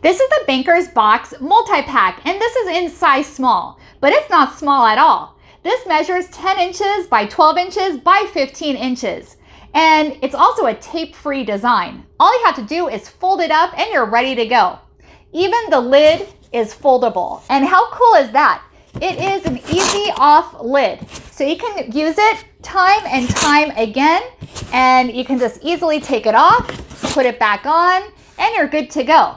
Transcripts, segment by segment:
This is the Banker's Box multi-pack, and this is in size small, but it's not small at all. This measures 10 inches by 12 inches by 15 inches. And it's also a tape-free design. All you have to do is fold it up and you're ready to go. Even the lid is foldable. And how cool is that? It is an easy off lid. So you can use it time and time again, and you can just easily take it off, put it back on, and you're good to go.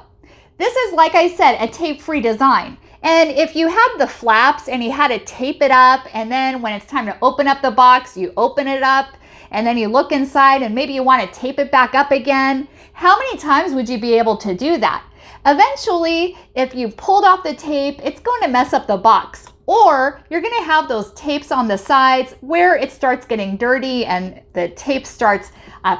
This is, like I said, a tape-free design. And if you had the flaps and you had to tape it up, and then when it's time to open up the box, you open it up, and then you look inside and maybe you want to tape it back up again, how many times would you be able to do that? Eventually, if you pulled off the tape, it's going to mess up the box. Or you're going to have those tapes on the sides where it starts getting dirty and the tape starts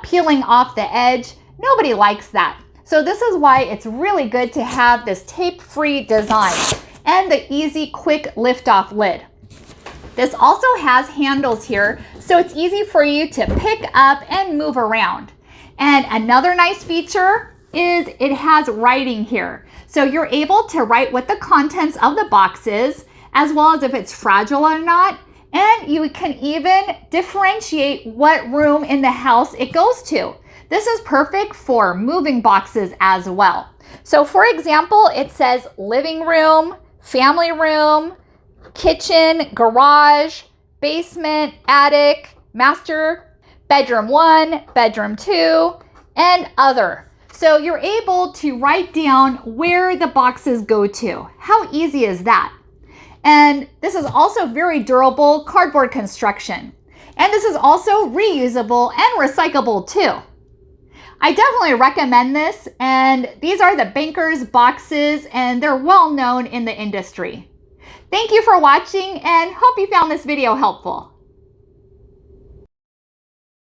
peeling off the edge. Nobody likes that. So this is why it's really good to have this tape-free design and the easy, quick lift-off lid. This also has handles here, so it's easy for you to pick up and move around. And another nice feature is it has writing here. So you're able to write what the contents of the box is, as well as if it's fragile or not. And you can even differentiate what room in the house it goes to. This is perfect for moving boxes as well. So for example, it says living room, family room, kitchen, garage, basement, attic, master, bedroom 1, bedroom 2, and other. So you're able to write down where the boxes go to. How easy is that? And this is also very durable cardboard construction. And this is also reusable and recyclable too. I definitely recommend this, and these are the Banker's boxes, and they're well known in the industry. Thank you for watching, and hope you found this video helpful.